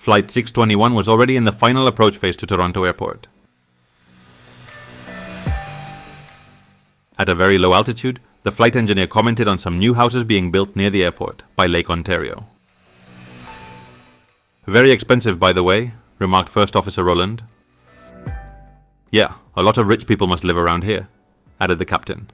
Flight 621 was already in the final approach phase to Toronto Airport. At a very low altitude, the flight engineer commented on some new houses being built near the airport by Lake Ontario. "Very expensive, by the way," remarked First Officer Rowland. "Yeah, a lot of rich people must live around here," added the captain.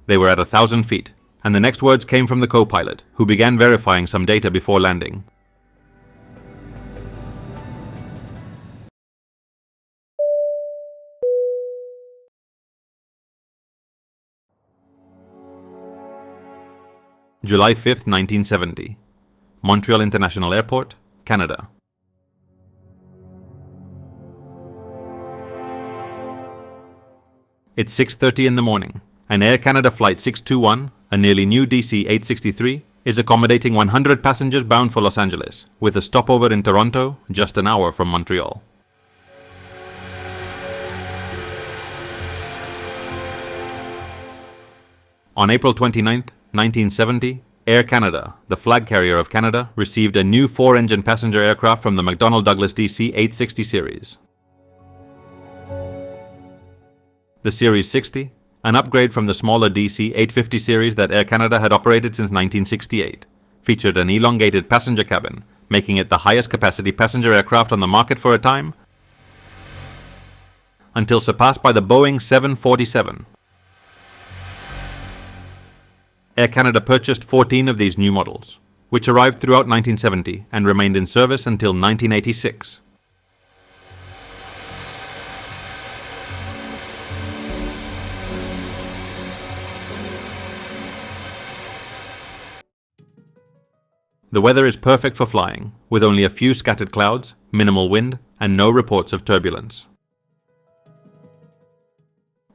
They were at 1,000 feet, and the next words came from the co-pilot, who began verifying some data before landing. July 5th, 1970. Montreal International Airport, Canada. It's 6:30 in the morning, and Air Canada Flight 621, a nearly new DC-863, is accommodating 100 passengers bound for Los Angeles, with a stopover in Toronto, just an hour from Montreal. On April 29th, 1970, Air Canada, the flag carrier of Canada, received a new 4-engine passenger aircraft from the McDonnell Douglas DC-860 series. The Series 60, an upgrade from the smaller DC-850 series that Air Canada had operated since 1968, featured an elongated passenger cabin, making it the highest capacity passenger aircraft on the market for a time, until surpassed by the Boeing 747. Air Canada purchased 14 of these new models, which arrived throughout 1970 and remained in service until 1986. The weather is perfect for flying, with only a few scattered clouds, minimal wind, and no reports of turbulence.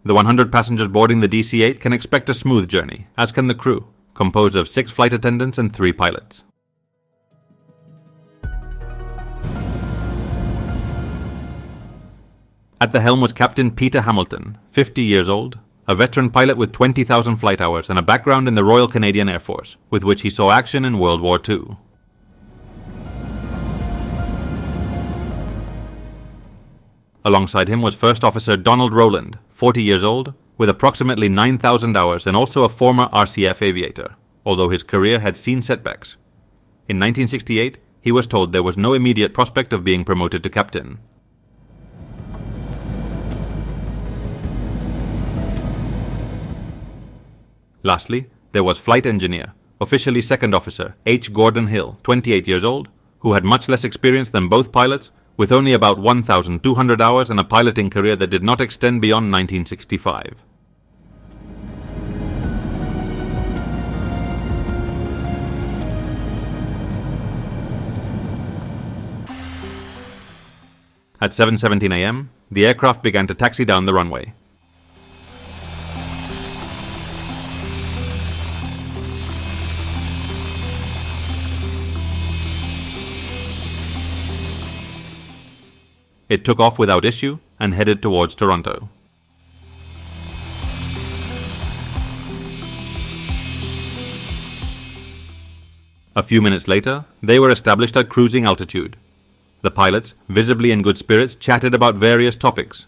The 100 passengers boarding the DC-8 can expect a smooth journey, as can the crew, composed of 6 flight attendants and 3 pilots. At the helm was Captain Peter Hamilton, 50 years old, a veteran pilot with 20,000 flight hours and a background in the Royal Canadian Air Force, with which he saw action in World War II. Alongside him was First Officer Donald Rowland, 40 years old, with approximately 9,000 hours and also a former RCF aviator, although his career had seen setbacks. In 1968, he was told there was no immediate prospect of being promoted to captain. Lastly, there was Flight Engineer, officially Second Officer H. Gordon Hill, 28 years old, who had much less experience than both pilots, with only about 1,200 hours and a piloting career that did not extend beyond 1965. At 7:17 a.m., the aircraft began to taxi down the runway. It took off without issue and headed towards Toronto. A few minutes later, they were established at cruising altitude. The pilots, visibly in good spirits, chatted about various topics.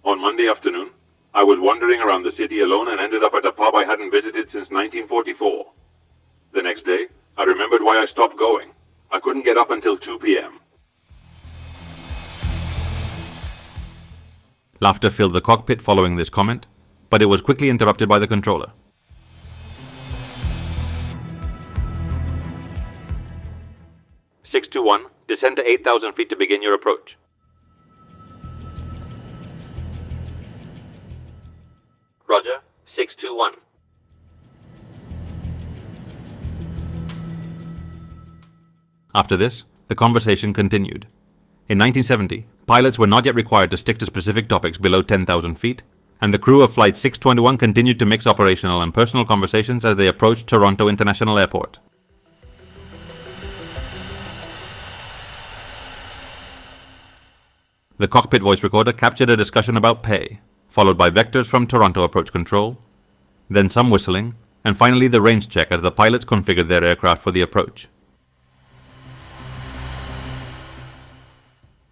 On Monday afternoon, I was wandering around the city alone and ended up at a pub I hadn't visited since 1944. The next day, I remembered why I stopped going. I couldn't get up until 2 p.m. Laughter filled the cockpit following this comment, but it was quickly interrupted by the controller. "621, descend to 8,000 feet to begin your approach." "Roger, 621. After this, the conversation continued. In 1970, pilots were not yet required to stick to specific topics below 10,000 feet, and the crew of Flight 621 continued to mix operational and personal conversations as they approached Toronto International Airport. The cockpit voice recorder captured a discussion about pay, followed by vectors from Toronto Approach Control. then some whistling, and finally the range check as the pilots configured their aircraft for the approach.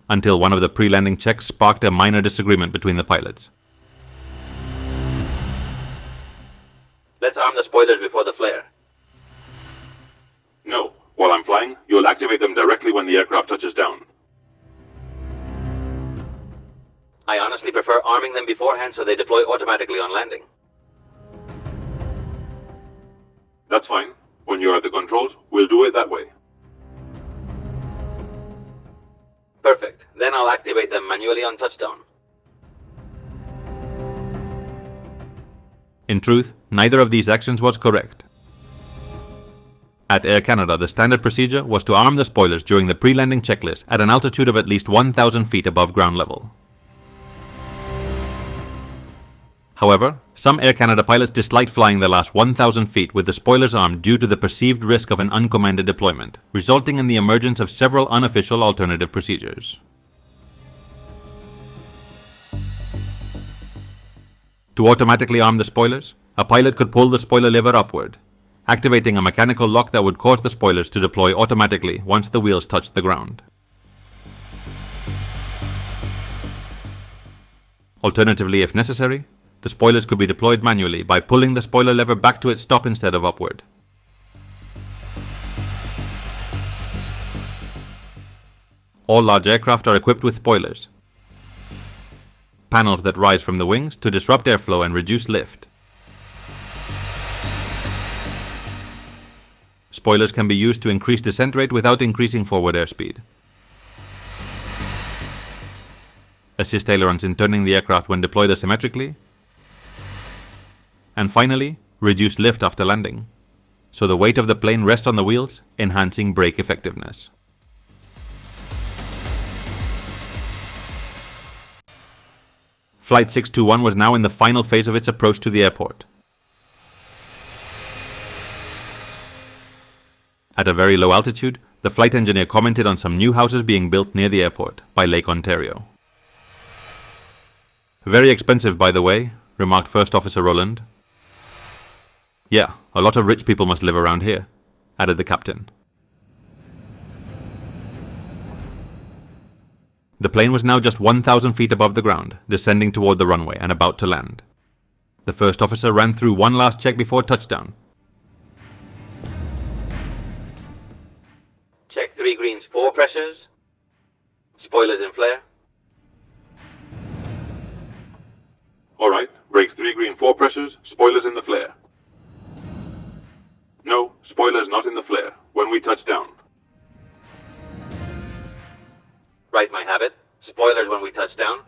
Until one of the pre-landing checks sparked a minor disagreement between the pilots. Let's arm the spoilers before the flare. No. While I'm flying, you'll activate them directly when the aircraft touches down. I honestly prefer arming them beforehand so they deploy automatically on landing. That's fine. When you're at the controls, we'll do it that way. Perfect. Then I'll activate them manually on touchdown. In truth, neither of these actions was correct. At Air Canada, the standard procedure was to arm the spoilers during the pre-landing checklist at an altitude of at least 1,000 feet above ground level. However, some Air Canada pilots disliked flying the last 1,000 feet with the spoilers armed due to the perceived risk of an uncommanded deployment, resulting in the emergence of several unofficial alternative procedures. To automatically arm the spoilers, a pilot could pull the spoiler lever upward, activating a mechanical lock that would cause the spoilers to deploy automatically once the wheels touched the ground. Alternatively, if necessary, the spoilers could be deployed manually by pulling the spoiler lever back to its stop instead of upward. All large aircraft are equipped with spoilers, panels that rise from the wings to disrupt airflow and reduce lift. Spoilers can be used to increase descent rate without increasing forward airspeed, assist ailerons in turning the aircraft when deployed asymmetrically, and finally, reduce lift after landing, so the weight of the plane rests on the wheels, enhancing brake effectiveness. Flight 621 was now in the final phase of its approach to the airport. At a very low altitude, the flight engineer commented on some new houses being built near the airport by Lake Ontario. "Very expensive, by the way," remarked First Officer Rowland. "Yeah, a lot of rich people must live around here," added the captain. The plane was now just 1,000 feet above the ground, descending toward the runway and about to land. The first officer ran through one last check before touchdown. Check 3 greens, 4 pressures. Spoilers in flare. Alright, brakes 3 green 4 pressures, spoilers in the flare. No, spoilers not in the flare, when we touch down. Right, my habit. Spoilers when we touch down.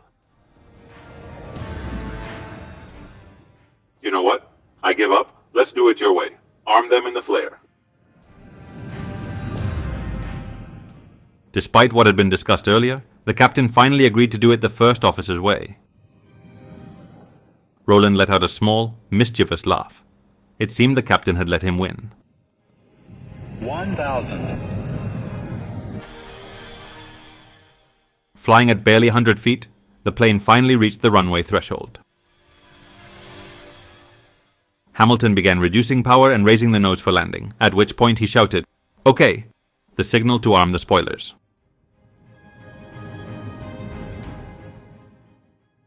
You know what? I give up. Let's do it your way. Arm them in the flare. Despite what had been discussed earlier, the captain finally agreed to do it the first officer's way. Rowland let out a small, mischievous laugh. It seemed the captain had let him win. 1,000. Flying at barely 100 feet, the plane finally reached the runway threshold. Hamilton began reducing power and raising the nose for landing, at which point he shouted, "Okay," the signal to arm the spoilers.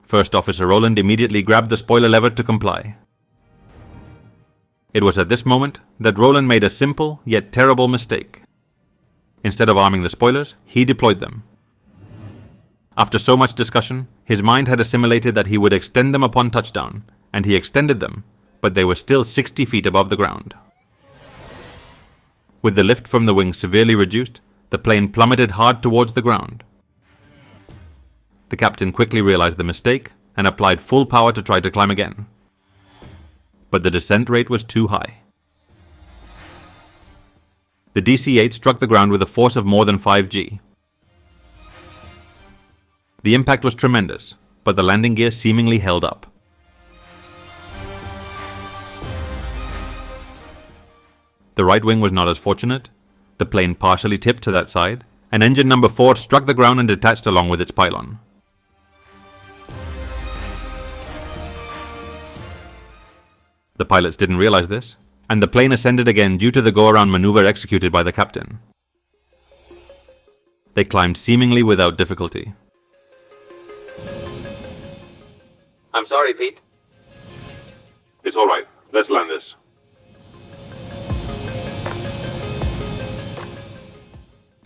First Officer Rowland immediately grabbed the spoiler lever to comply. It was at this moment that Rowland made a simple yet terrible mistake. Instead of arming the spoilers, he deployed them. After so much discussion, his mind had assimilated that he would extend them upon touchdown, and he extended them, but they were still 60 feet above the ground. With the lift from the wings severely reduced, the plane plummeted hard towards the ground. The captain quickly realized the mistake and applied full power to try to climb again. But the descent rate was too high. The DC-8 struck the ground with a force of more than 5 G. The impact was tremendous, but the landing gear seemingly held up. The right wing was not as fortunate. The plane partially tipped to that side, and engine number 4 struck the ground and detached along with its pylon. The pilots didn't realize this, and the plane ascended again due to the go-around maneuver executed by the captain. They climbed seemingly without difficulty. I'm sorry, Pete. It's all right. Let's land this.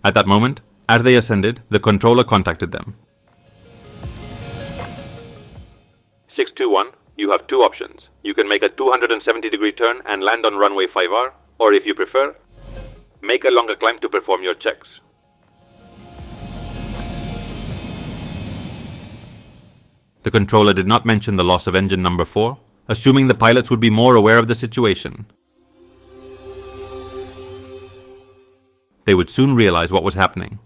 At that moment, as they ascended, the controller contacted them. 621, you have two options. You can make a 270-degree turn and land on runway 5R, or if you prefer, make a longer climb to perform your checks. The controller did not mention the loss of engine number 4, assuming the pilots would be more aware of the situation. They would soon realize what was happening.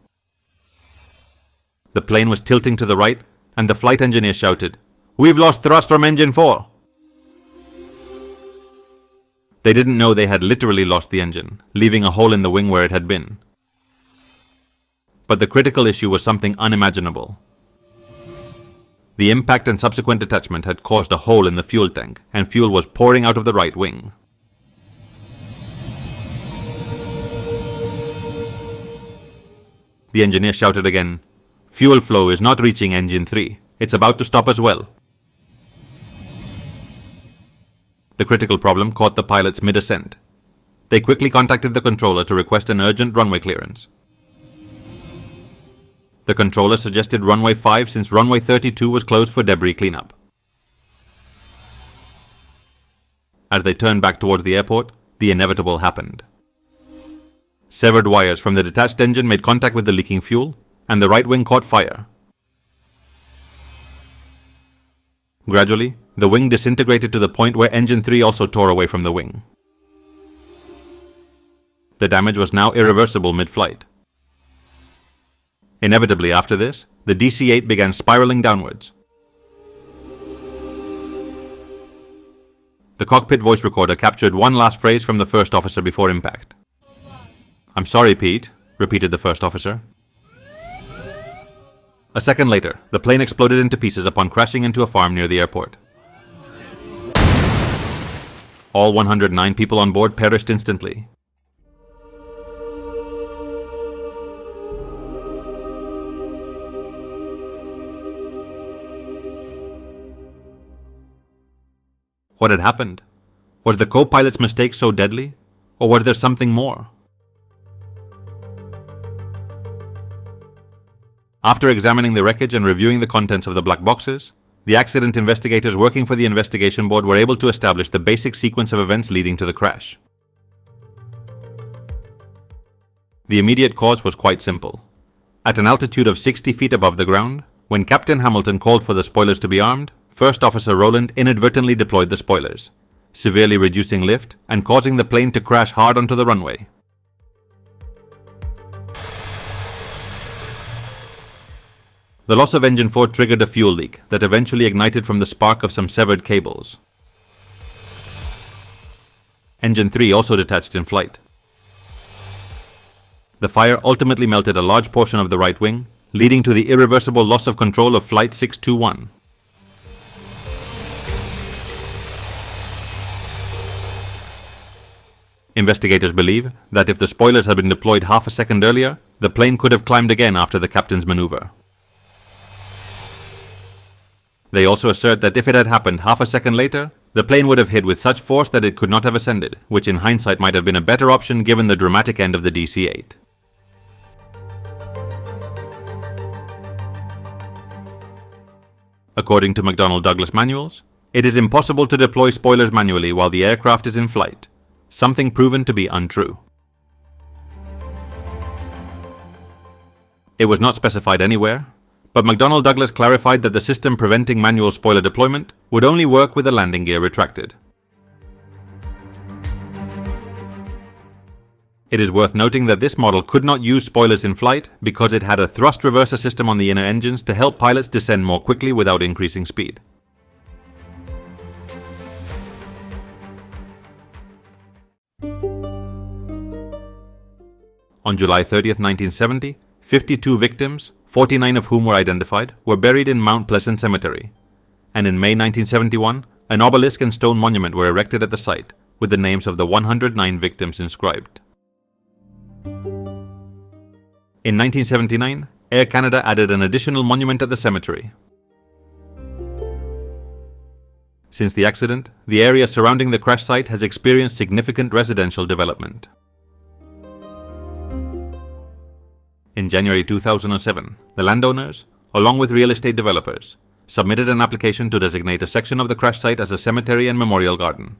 The plane was tilting to the right, and the flight engineer shouted, "We've lost thrust from engine 4!" They didn't know they had literally lost the engine, leaving a hole in the wing where it had been. But the critical issue was something unimaginable. The impact and subsequent detachment had caused a hole in the fuel tank, and fuel was pouring out of the right wing. The engineer shouted again, "Fuel flow is not reaching engine 3. It's about to stop as well." The critical problem caught the pilots mid-ascent. They quickly contacted the controller to request an urgent runway clearance. The controller suggested runway 5 since runway 32 was closed for debris cleanup. As they turned back towards the airport, the inevitable happened. Severed wires from the detached engine made contact with the leaking fuel, and the right wing caught fire. Gradually, the wing disintegrated to the point where engine 3 also tore away from the wing. The damage was now irreversible mid-flight. Inevitably after this, the DC-8 began spiraling downwards. The cockpit voice recorder captured one last phrase from the first officer before impact. "I'm sorry, Pete," repeated the first officer. A second later, the plane exploded into pieces upon crashing into a farm near the airport. All 109 people on board perished instantly. What had happened? Was the co-pilot's mistake so deadly, or was there something more? After examining the wreckage and reviewing the contents of the black boxes, the accident investigators working for the investigation board were able to establish the basic sequence of events leading to the crash. The immediate cause was quite simple. At an altitude of 60 feet above the ground, when Captain Hamilton called for the spoilers to be armed, First Officer Rowland inadvertently deployed the spoilers, severely reducing lift and causing the plane to crash hard onto the runway. The loss of engine 4 triggered a fuel leak that eventually ignited from the spark of some severed cables. Engine 3 also detached in flight. The fire ultimately melted a large portion of the right wing, leading to the irreversible loss of control of Flight 621. Investigators believe that if the spoilers had been deployed half a second earlier, the plane could have climbed again after the captain's maneuver. They also assert that if it had happened half a second later, the plane would have hit with such force that it could not have ascended, which in hindsight might have been a better option given the dramatic end of the DC-8. According to McDonnell Douglas manuals, it is impossible to deploy spoilers manually while the aircraft is in flight, something proven to be untrue. It was not specified anywhere, but McDonnell Douglas clarified that the system preventing manual spoiler deployment would only work with the landing gear retracted. It is worth noting that this model could not use spoilers in flight because it had a thrust reverser system on the inner engines to help pilots descend more quickly without increasing speed. On July 30th, 1970, 52 victims, 49 of whom were identified, were buried in Mount Pleasant Cemetery, and in May 1971, An obelisk and stone monument were erected at the site, with the names of the 109 victims inscribed. In 1979, Air Canada added an additional monument at the cemetery. Since the accident, the area surrounding the crash site has experienced significant residential development. In January 2007, the landowners, along with real estate developers, submitted an application to designate a section of the crash site as a cemetery and memorial garden,